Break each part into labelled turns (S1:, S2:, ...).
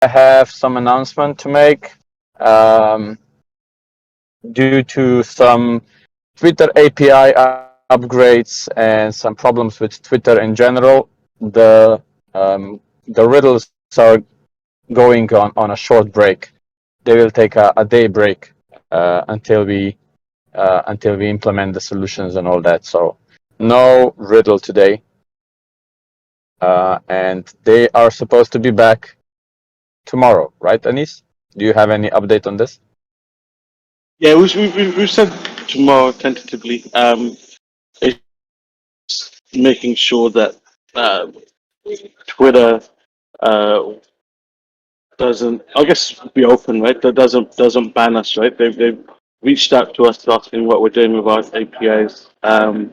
S1: have some announcement to make. Due to some Twitter API upgrades and some problems with Twitter in general, the riddles are going on a short break. They will take a day break until we implement the solutions and all that. So no riddle today, and they are supposed to be back tomorrow, right, Anis? Do you have any update on this?
S2: Yeah, we've said tomorrow tentatively. It's making sure that Twitter doesn't, I guess, be open, right? That doesn't ban us, right? They've reached out to us asking what we're doing with our APIs, and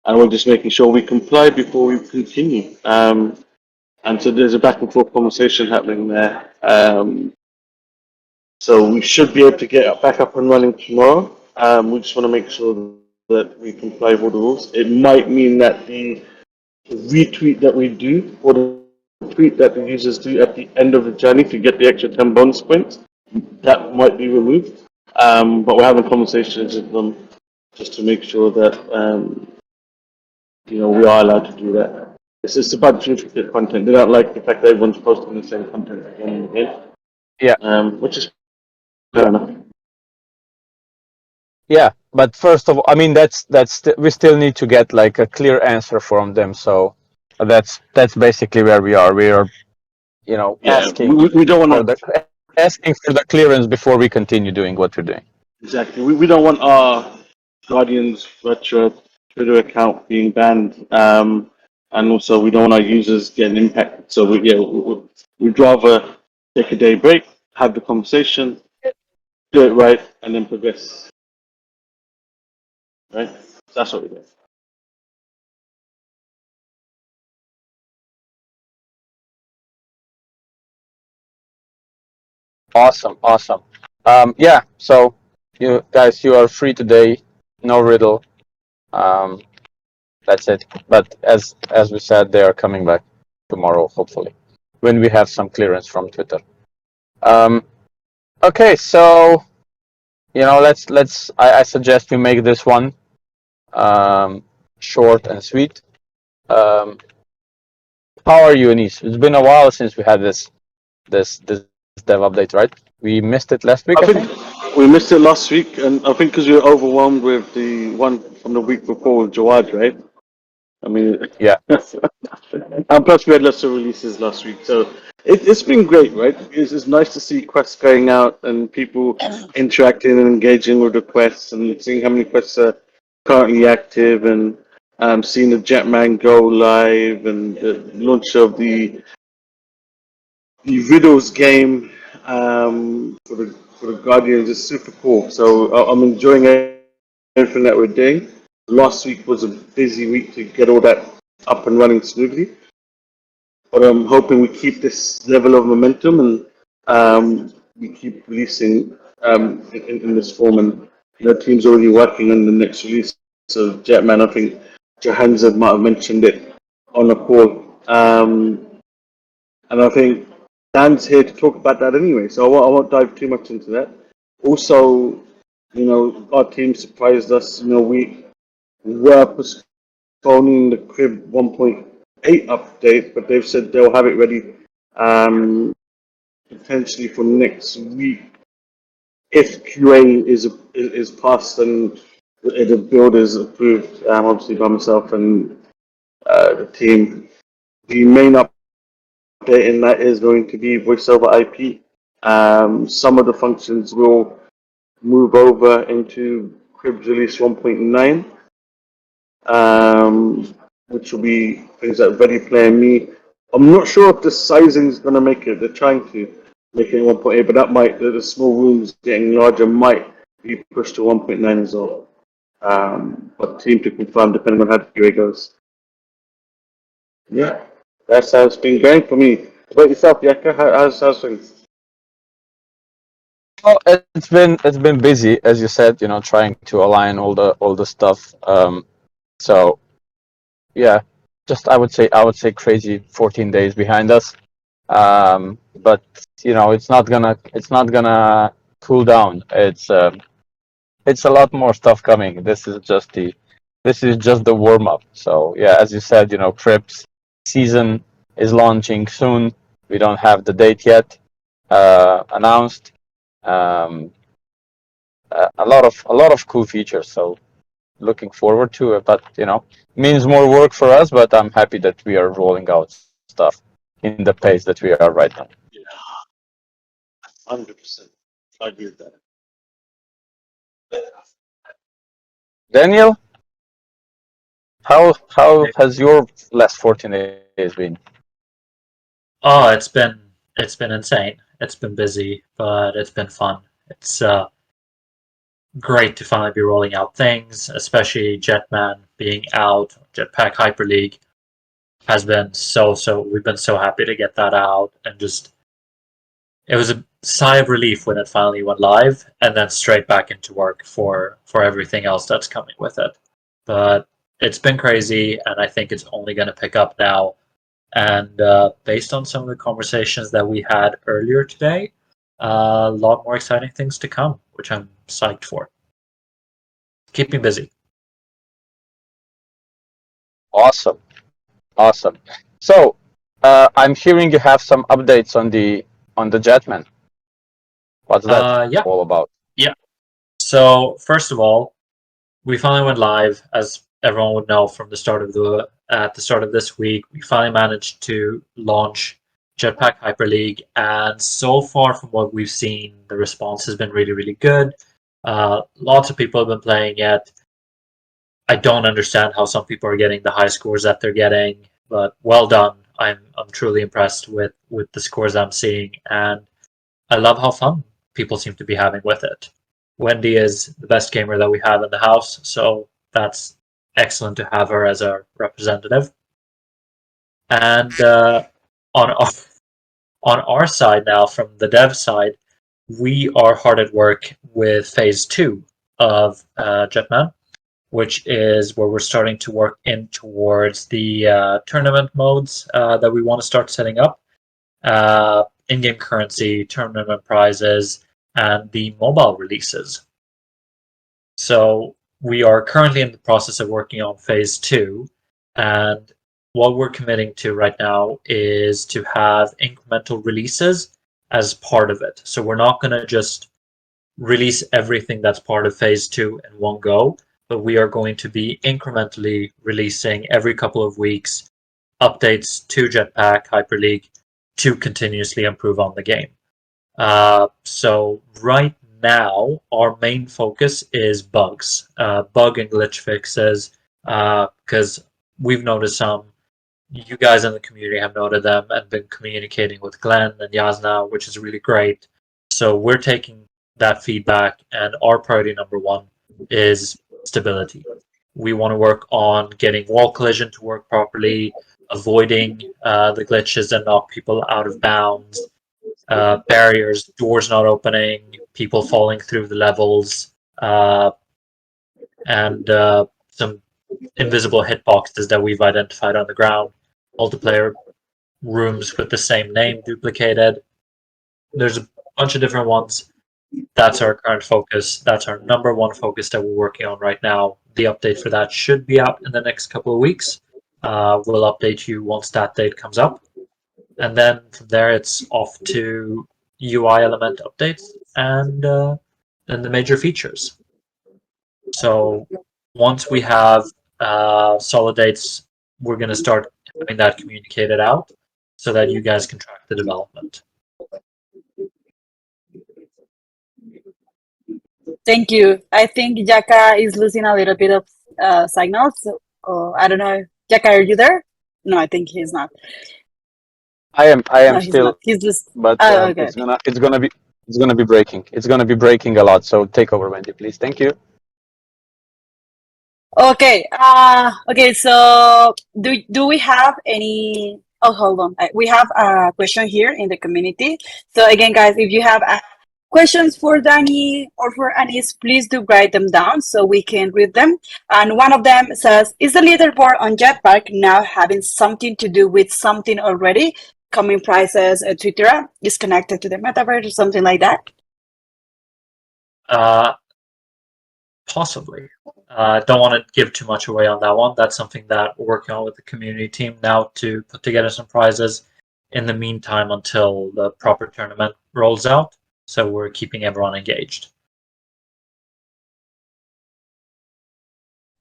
S2: we're just making sure we comply before we continue. And so there's a back and forth conversation happening there. So we should be able to get back up and running tomorrow. We just want to make sure that we comply with all the rules. It might mean that the retweet that we do, or the tweet that the users do at the end of the journey to get the extra 10 bonus points, that might be removed. But we're having conversations with them just to make sure that we are allowed to do that. It's just about duplicate content. They don't like the fact that everyone's posting the same content again and again.
S1: Yeah.
S2: Which is fair enough.
S1: Yeah, but first of all, I mean that's we still need to get like a clear answer from them. So that's basically where we are. We are, asking
S2: we don't want to
S1: asking for the clearance before we continue doing what we're doing.
S2: exactly. We don't want our Guardian's Virtua Twitter account being banned, and also we don't want our users getting impacted. So we'd rather take a day break, have the conversation, do it right, and then progress. Right? That's what we do.
S1: Awesome. Yeah. So you guys, you are free today. No riddle. That's it. But as we said, they are coming back tomorrow, hopefully, when we have some clearance from Twitter. Okay, so let's. I suggest we make this one short and sweet. How are you, Anis? It's been a while since we had this dev update, right? We missed it last week, I think.
S2: We missed it last week, and I think because we were overwhelmed with the one from the week before with Jawad, right? I mean,
S1: yeah.
S2: And plus, we had lots of releases last week, so it's been great, right? It's nice to see quests going out and people interacting and engaging with the quests, and seeing how many quests are currently active, and seeing the Jetman go live, and the launch of the Riddles game for the Guardians is super cool. So I'm enjoying everything that we're doing. Last week was a busy week to get all that up and running smoothly. But I'm hoping we keep this level of momentum and we keep releasing in this form. And the team's already working on the next release. So Jetman, I think Johansa might have mentioned it on the call. And I think Dan's here to talk about that anyway, so I won't dive too much into that. Also, our team surprised us. We were postponing the Crib 1.8 update, but they've said they'll have it ready potentially for next week if QA is passed and the build is approved, obviously by myself and the team. The main update in that is going to be voice over IP. Some of the functions will move over into Crib's release 1.9. Which will be things like Ready Player Me. I'm not sure if the sizing is going to make it. They're trying to make it 1.8, but that might, the small rooms getting larger might be pushed to 1.9 as well. But team to confirm depending on how the QA goes. Yeah, that's how it's been going for me. What about yourself, Yaka? How's things?
S1: Well, it's been busy, as you said. Trying to align all the stuff. So, yeah, just I would say crazy 14 days behind us. But it's not gonna cool down. It's a lot more stuff coming. This is just the warm up. So yeah, as you said, Crips season is launching soon. We don't have the date yet announced. Um, a lot of cool features. So looking forward to it. But means more work for us. But I'm happy that we are rolling out stuff in the pace that we are right now.
S2: Yeah, 100%. I agree with that.
S1: Daniel, how has your last 14 days been?
S3: Oh, it's been insane. It's been busy, but it's been fun. It's great to finally be rolling out things, especially Jetman being out. Jetpack Hyper League has been so. We've been so happy to get that out, and just it was a sigh of relief when it finally went live, and then straight back into work for everything else that's coming with it. But it's been crazy, and I think it's only going to pick up now. And based on some of the conversations that we had earlier today, a lot more exciting things to come, which I'm psyched for. Keep me busy.
S1: Awesome, awesome. So I'm hearing you have some updates on the Jetman. What's that
S3: Yeah,
S1: all about?
S3: yeah. So first of all, we finally went live, as everyone would know from the start of this week. We finally managed to launch Jetpack Hyper League, and so far from what we've seen, the response has been really, really good. Lots of people have been playing it. I don't understand how some people are getting the high scores that they're getting, but well done. I'm truly impressed with the scores I'm seeing, and I love how fun people seem to be having with it. Wendy is the best gamer that we have in the house, so that's excellent to have her as our representative. And on our, on our side now, from the dev side, we are hard at work with phase 2 of Jetman, which is where we're starting to work in towards the tournament modes that we want to start setting up. In-game currency, tournament prizes, and the mobile releases. So we are currently in the process of working on phase 2, and what we're committing to right now is to have incremental releases as part of it. So we're not going to just release everything that's part of phase 2 in one go, but we are going to be incrementally releasing every couple of weeks updates to Jetpack Hyper League to continuously improve on the game. So right now, our main focus is bugs, bug and glitch fixes, because we've noticed some. You guys in the community have noted them and been communicating with Glenn and Yasna, which is really great. So we're taking that feedback, and our priority number one is stability. We want to work on getting wall collision to work properly, avoiding the glitches that knock people out of bounds, barriers, doors not opening, people falling through the levels, and some invisible hitboxes that we've identified on the ground. Multiplayer rooms with the same name duplicated. There's a bunch of different ones. That's our current focus. That's our number one focus that we're working on right now. The update for that should be out in the next couple of weeks. We'll update you once that date comes up. And then from there, it's off to UI element updates and the major features. So once we have solid dates, we're going to start having that communicated out so that you guys can track the development.
S4: Thank you. I think Jaka is losing a little bit of signal. So I don't know. Jaka, are you there? No, I think he's not.
S1: I am
S4: No, he's
S1: still,
S4: not. He's just.
S1: but
S4: Oh, okay.
S1: it's gonna be breaking. It's gonna be breaking a lot. So take over, Wendy, please. Thank you.
S4: Okay. Okay. So do we have any? Oh, hold on. We have a question here in the community. So again, guys, if you have questions for Danny or for Anis, please do write them down so we can read them. And one of them says, "Is the leaderboard on Jetpack now having something to do with something already? upcoming prizes, etc., is connected to the metaverse or something like that?
S3: Possibly. Don't want to give too much away on that one. That's something that we're working on with the community team now to put together some prizes in the meantime until the proper tournament rolls out. So we're keeping everyone engaged.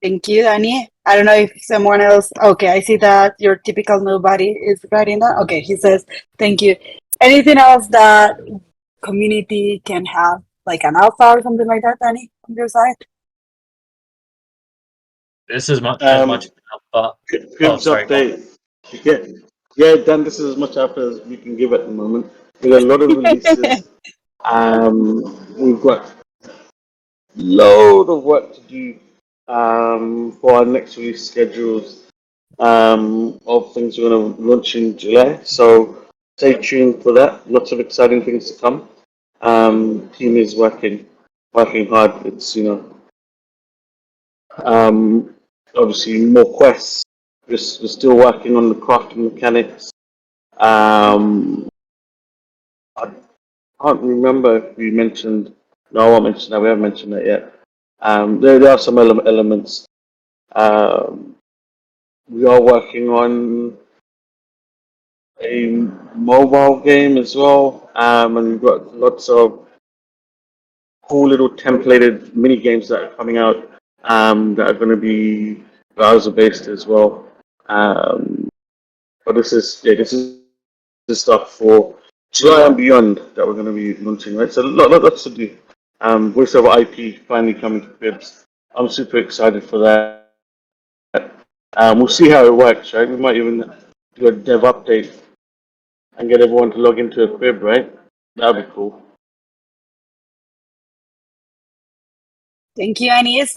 S4: Thank you, Danny. I don't know if someone else. Okay, I see that your typical nobody is writing that. Okay, he says, thank you. Anything else that community can have, like an alpha or something like that, Danny, on your side?
S3: This is as much alpha.
S2: Cribs
S3: Sorry,
S2: update. Yeah, Dan, this is as much alpha as we can give at the moment. We've got a lot of releases. We've got load of work to do for our next release schedules of things we're going to launch in July. So stay tuned for that. Lots of exciting things to come. Team is working hard. It's obviously more quests. We're still working on the crafting mechanics. I can't remember if we mentioned. No, I won't mention that. We haven't mentioned that yet. There are some elements. We are working on a mobile game as well, and we've got lots of cool little templated mini games that are coming out that are going to be browser based as well. But this is the stuff for July and beyond that we're going to be launching, right? So lots to do. Voiceover IP finally coming to Cribs. I'm super excited for that. We'll see how it works, right? We might even do a dev update and get everyone to log into a crib, right? That'd be cool.
S4: Thank you, Anis.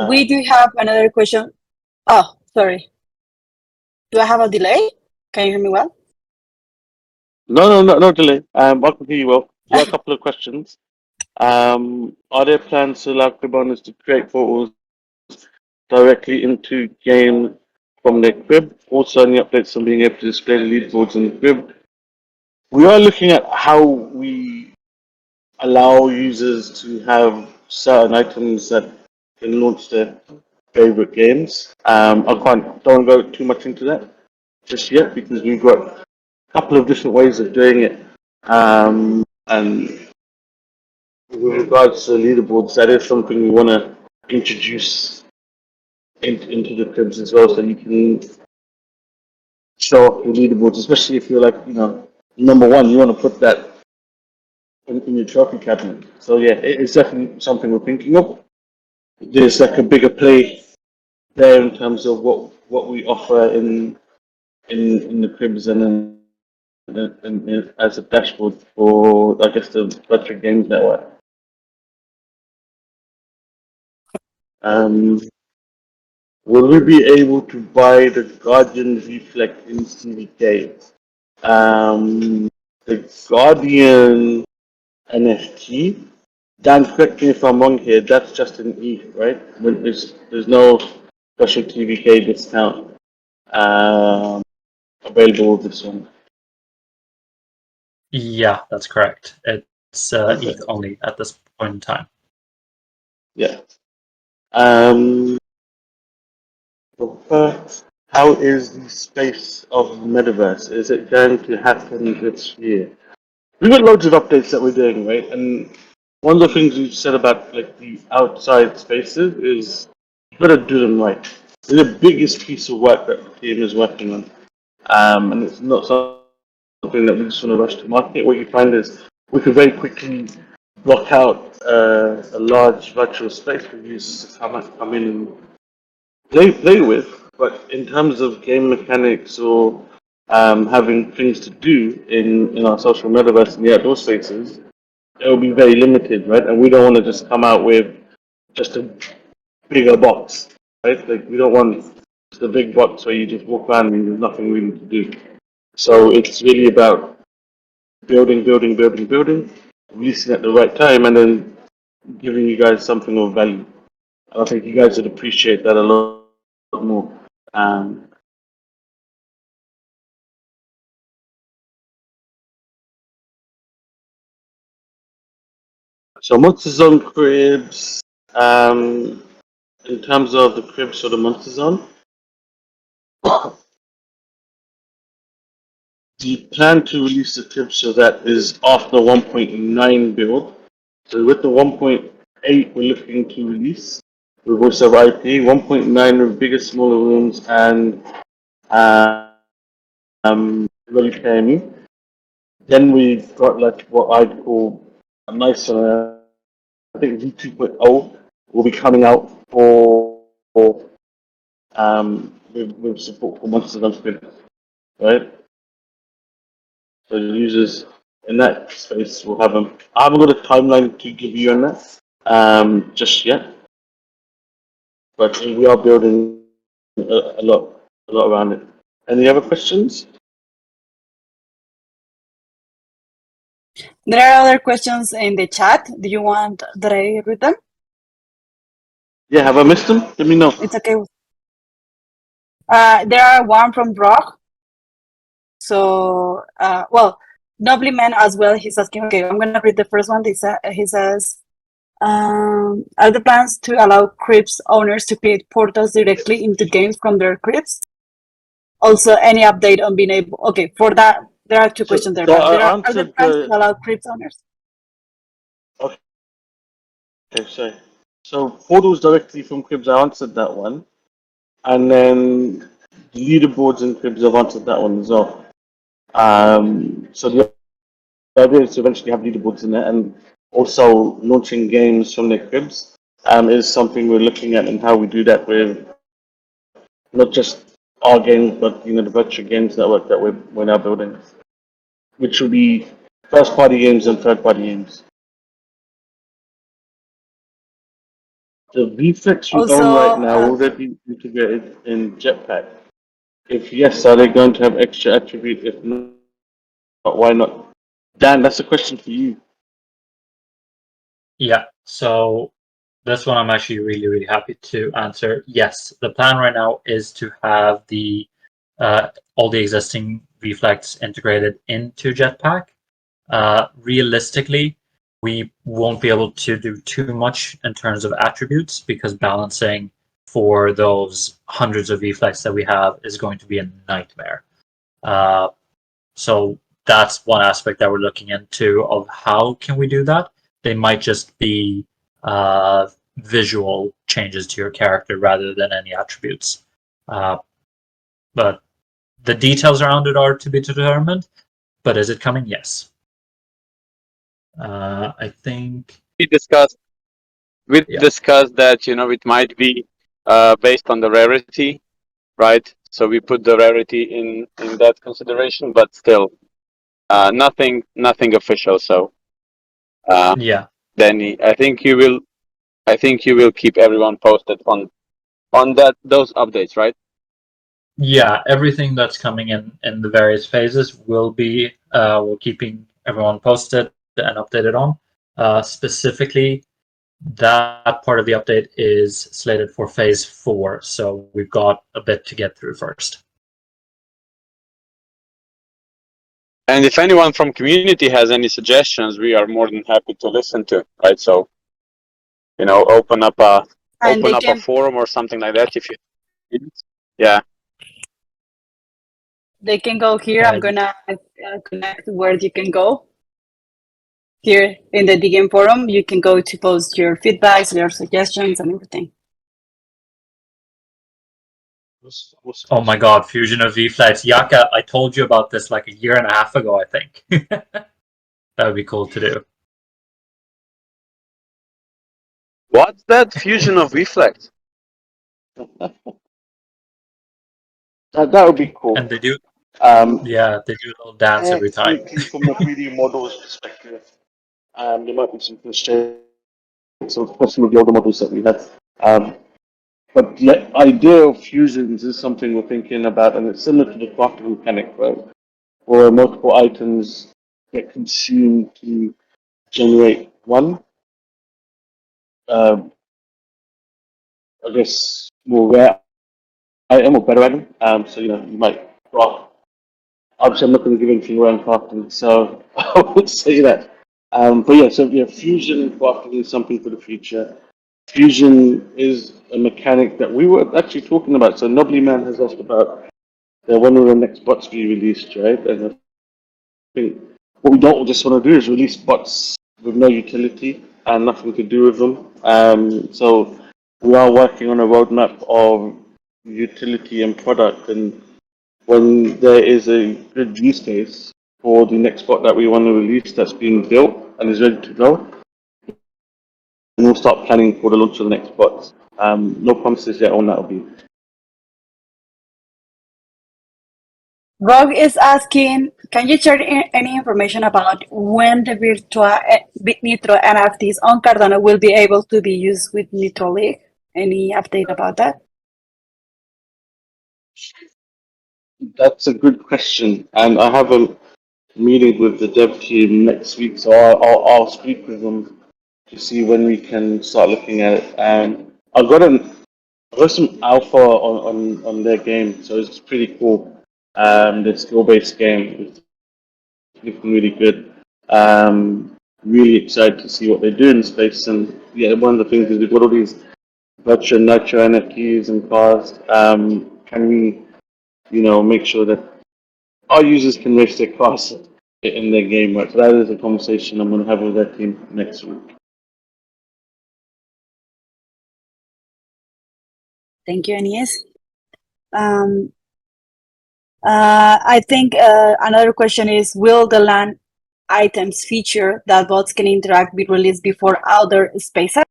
S4: We do have another question. Oh, sorry. Do I have a delay? Can you hear me well?
S2: No delay. I can hear you well. Yeah, a couple of questions. Are there plans to allow crib owners to create photos directly into game from their crib? Also, any updates on being able to display the leaderboards in the crib? We are looking at how we allow users to have certain items that can launch their favorite games. Don't go too much into that just yet because we've got a couple of different ways of doing it. And with regards to leaderboards, that is something we want to introduce into the cribs as well, so you can show off your leaderboards, especially if you're like, number one, you want to put that in your trophy cabinet. So yeah, it's definitely something we're thinking of. There's like a bigger play there in terms of what we offer in the cribs and as a dashboard for, I guess, the Virtua Games Network. Will we be able to buy the Guardian Reflect in CVK? The Guardian NFT, Dan, correct me if I'm wrong here, that's just an ETH, right? There's no special TVK discount available with this one.
S3: Yeah, that's correct. It's ETH only at this point in time.
S2: Yeah. How is the space of Metaverse? Is it going to happen this year? We've got loads of updates that we're doing, right? And one of the things we've said about like the outside spaces is you've got to do them right. They're the biggest piece of work that the team is working on. And it's not something that we just want to rush to market. What you find is we could very quickly block out a large virtual space for users to come in and play with. But in terms of game mechanics or having things to do in our social metaverse and the outdoor spaces, it will be very limited, right? And we don't want to just come out with just a bigger box, right? Like we don't want just a big box where you just walk around and there's nothing really to do. So it's really about building, releasing at the right time, and then giving you guys something of value. And I think you guys would appreciate that a lot more. So Monster Zone cribs, in terms of the cribs for the Monster Zone, the plan to release the cribs so that is after 1.9 build. So with the 1.8 we're looking to release with voice over IP, 1.9 with bigger, smaller rooms and really KME. Then we've got like what I'd call a nice, I think V2.0 will be coming out with support for Monsters Unlimited, right? So the users in that space will have them. I haven't got a timeline to give you on that just yet, but we are building a lot around it. Any other questions?
S4: There are other questions in the chat. Do you want that I read them?
S2: Yeah, have I missed them? Let me know.
S4: It's okay. There are one from Brock. So, well, Nobly Man as well. He's asking, okay, I'm going to read the first one. He says, are the plans to allow cribs owners to create portals directly into games from their cribs? Also, any update on being able, okay, for that, there are two questions there.
S2: So
S4: But there
S2: I
S4: are the
S2: answered
S4: plans to allow cribs owners?
S2: Okay, sorry. So portals directly from cribs, I answered that one. And then leaderboards and cribs, I've answered that one as well. So the idea is to eventually have leaderboards in there, and also launching games from their cribs is something we're looking at, and how we do that with not just our games, but the virtual games network that we're now building, which will be first-party games and third-party games. The VFX we own right now already integrated in Jetpack. If yes, are they going to have extra attribute? If not, why not? Dan, that's a question for you.
S3: Yeah, so this one I'm actually really, really happy to answer. Yes, the plan right now is to have the all the existing reflex integrated into Jetpack. Realistically, we won't be able to do too much in terms of attributes because balancing for those hundreds of reflex that we have is going to be a nightmare. So that's one aspect that we're looking into of how can we do that. They might just be visual changes to your character rather than any attributes. But the details around it are to be determined. But is it coming? Yes. I think
S1: we discussed that it might be based on the rarity, right? So we put the rarity in that consideration, but still nothing official. So
S3: yeah.
S1: Danny, I think you will keep everyone posted on those updates, right?
S3: Yeah, everything that's coming in the various phases will be we're keeping everyone posted and updated on. Specifically, that part of the update is slated for phase 4, so we've got a bit to get through first.
S1: And if anyone from community has any suggestions, we are more than happy to listen to, right? So, open up a forum or something like that if you. Yeah.
S4: They can go here. I'm gonna connect where you can go. Here in the DGame forum, you can go to post your feedbacks, your suggestions, and everything.
S3: Oh my god, fusion of V-Flex. Yaka, I told you about this like a year and a half ago, I think. That would be cool to do.
S1: What's that fusion of reflex?
S2: That would be cool.
S3: And they do, yeah, they do a little dance every time.
S2: From the 3D models perspective, there might be some constraints, especially with the older models that we have. But the idea of fusions is something we're thinking about, and it's similar to the crafting mechanic, right? Where multiple items get consumed to generate one. I guess more rare item or better item. So you might craft. Obviously, I'm not going to give anything around crafting, so I would say that But yeah, so yeah, Fusion Quarking is something for the future. Fusion is a mechanic that we were actually talking about. So Nobly Man has asked about one of the next bots we released, right? And I think what we don't just want to do is release bots with no utility and nothing to do with them. So we are working on a roadmap of utility and product, and when there is a good use case for the next bot that we want to release that's being built and is ready to go, and we'll start planning for the launch of the next bots. No promises yet on that will be.
S4: Rogue is asking, can you share any information about when the Virtua Nitro NFTs on Cardano will be able to be used with Nitro League? Any update about that?
S2: That's a good question, and I have a meeting with the dev team next week, so I'll speak with them to see when we can start looking at it. And I've got some alpha on their game, so it's pretty cool. The skill-based game is looking really good. Really excited to see what they do in space, and yeah, one of the things is we've got all these Virtua Nitro NFTs and cars. Can we, make sure that our users can race their cars in their game, right? So that is a conversation I'm going to have with their team next week.
S4: Thank you, Anis. I think another question is, will the land items feature that bots can interact be released before outer spaces?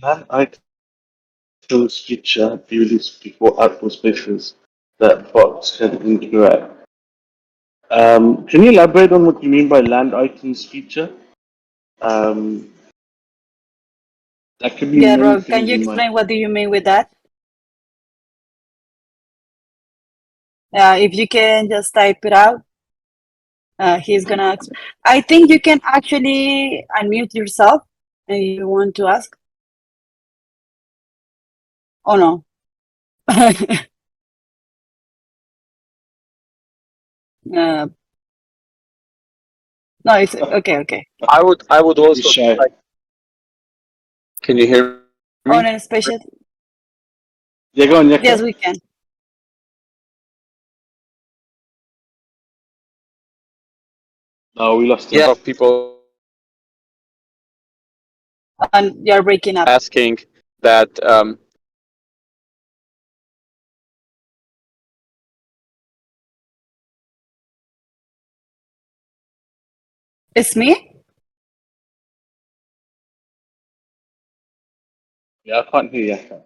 S2: Land items feature be released before outdoor spaces that bots can interact. Can you elaborate on what you mean by land items feature? That could be
S4: Yeah,
S2: many
S4: Rob, can
S2: things
S4: you
S2: in my.
S4: explain what do you mean with that? If you can just type it out, he's gonna. I think you can actually unmute yourself if you want to ask. Oh no. No, it's okay. Okay.
S1: I would
S2: He's
S1: also
S2: shy.
S1: like. Can you hear
S4: On
S1: me?
S4: a special.
S2: Yeah, go on, Yeka.
S4: Yes, we can.
S2: No, we lost him.
S1: Yeah, of people
S4: And you're breaking up.
S1: asking that.
S4: It's me.
S2: Yeah, I can't hear Yeka.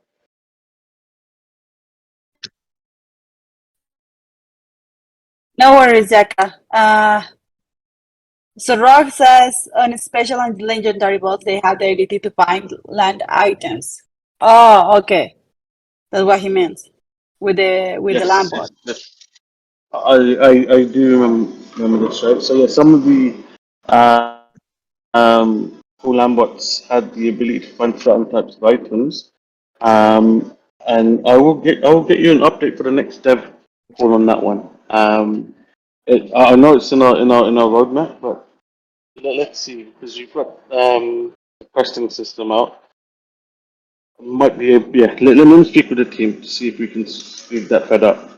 S4: No worries, Jaka. So Rock says on special and legendary bots, they have the ability to find land items. Oh, okay. That's what he meant with the land
S2: Yes,
S4: bot.
S2: I do remember this, right? So yeah, some of the cool Lambots had the ability to find certain types of items. And I will get you an update for the next dev call on that one. I know it's in our roadmap, but let's see, because you've got the questing system out. Might be yeah. Let me speak with the team to see if we can speed that fed up.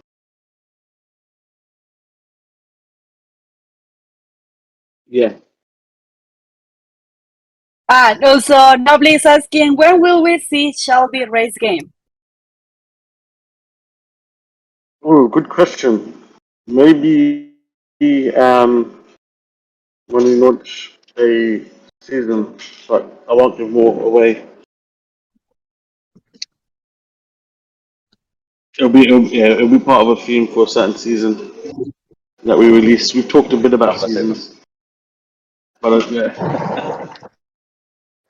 S2: Yeah.
S4: And also, Nobly is asking, when will we see Shelby race game?
S2: Oh, good question. Maybe when we launch a season, but I won't give more away. It'll be part of a theme for a certain season that we release. We've talked a bit about seasons, but yeah,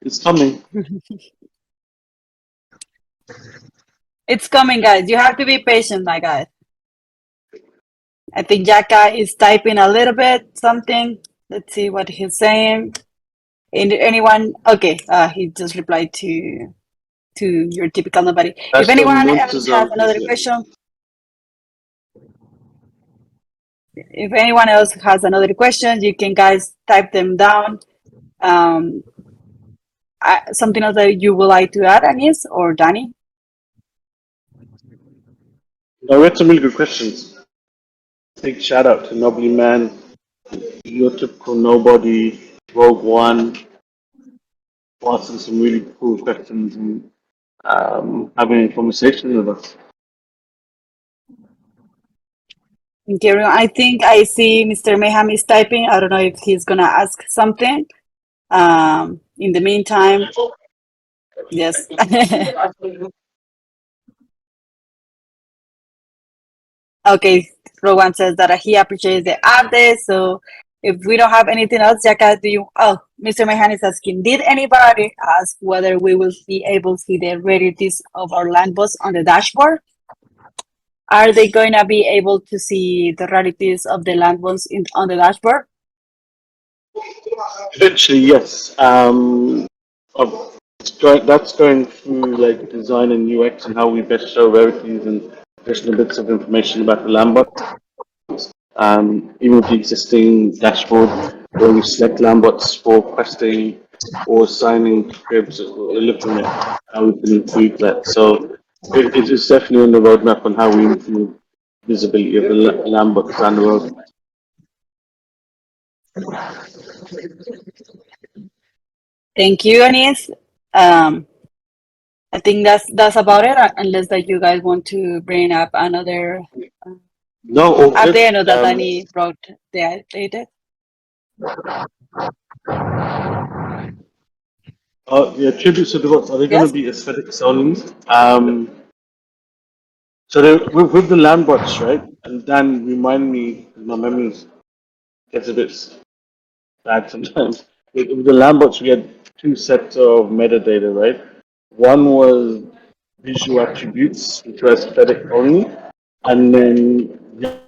S2: it's coming.
S4: It's coming, guys. You have to be patient, my guys. I think Jaka is typing a little bit something. Let's see what he's saying. Anyone? Okay, he just replied to your typical nobody. If
S2: That's
S4: anyone
S2: when
S4: else has
S2: Montezam
S4: another
S2: is
S4: question, if anyone else has another question, you can guys type them down. Something else that you would like to add, Anis or Danny?
S2: No, we had some really good questions. Big shout out to Nobly Man, Your Typical Nobody, Rogue One, for asking some really cool questions and having a conversation with us.
S4: Thank you, everyone. I think I see Mr. Mayhem is typing. I don't know if he's gonna ask something. In the meantime, yes. Okay, Rowan says that he appreciates the update. So if we don't have anything else, Jaka, do you? Oh, Mr. Mayhem is asking, did anybody ask whether we will be able to see the rarities of our land boss on the dashboard? Are they going to be able to see the rarities of the land boss on the dashboard?
S2: Eventually, yes. That's going through like design and UX and how we best show rarities and additional bits of information about the Lambot. Even with the existing dashboard, where we select Lambots for questing or signing cribs, we're looking at how we can improve that. So it is definitely on the roadmap on how we improve visibility of the Lambots down the road.
S4: Thank you, Anis. I think that's about it, unless that you guys want to bring up another
S2: No, all good.
S4: update. I know that Danny brought the update.
S2: Yeah, tributes to the bots, are they
S4: Yes?
S2: going to be aesthetics only? So with the Lambots, right? And Dan, remind me, my memory gets a bit bad sometimes. With the Lambots, we had two sets of metadata, right? One was visual attributes, which were aesthetic only, and then the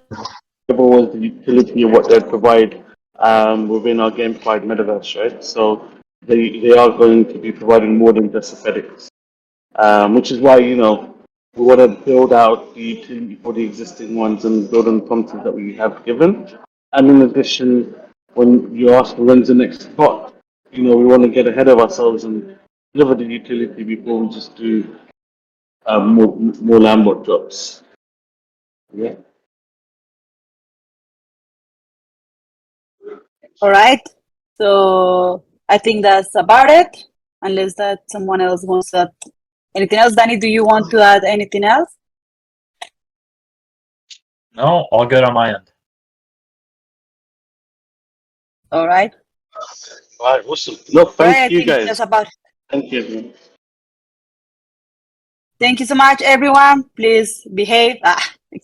S2: other was the utility of what they provide within our gamified metaverse, right? So they are going to be providing more than just aesthetics, which is why, we want to build out the utility for the existing ones and build on content that we have given. And in addition, when you ask when's the next spot, we want to get ahead of ourselves and deliver the utility before we just do more Lambot drops. Yeah.
S4: All right. So I think that's about it. Unless that someone else wants to add anything else. Danny, do you want to add anything else?
S3: No, all good on my end.
S4: All right.
S2: All right, awesome. No,
S4: All right, I
S2: thank you
S4: think
S2: guys.
S4: that's about it.
S2: Thank you, everyone.
S4: Thank you so much, everyone. Please behave.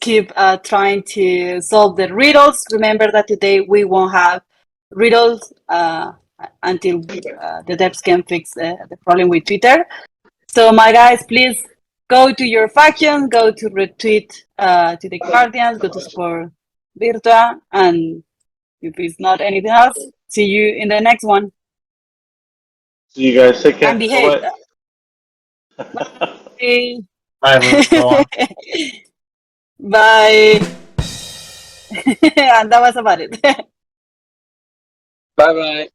S4: Keep trying to solve the riddles. Remember that today we won't have riddles until the devs can fix the problem with Twitter. So, my guys, please go to your faction, go to retweet to the Guardians, go to support Virtua, and if it's not anything else, see you in the next one.
S2: See you guys. Take care.
S4: And behave.
S2: Bye-bye.
S4: Bye.
S3: Bye, everyone.
S4: Bye. And that was about it.
S1: Bye bye.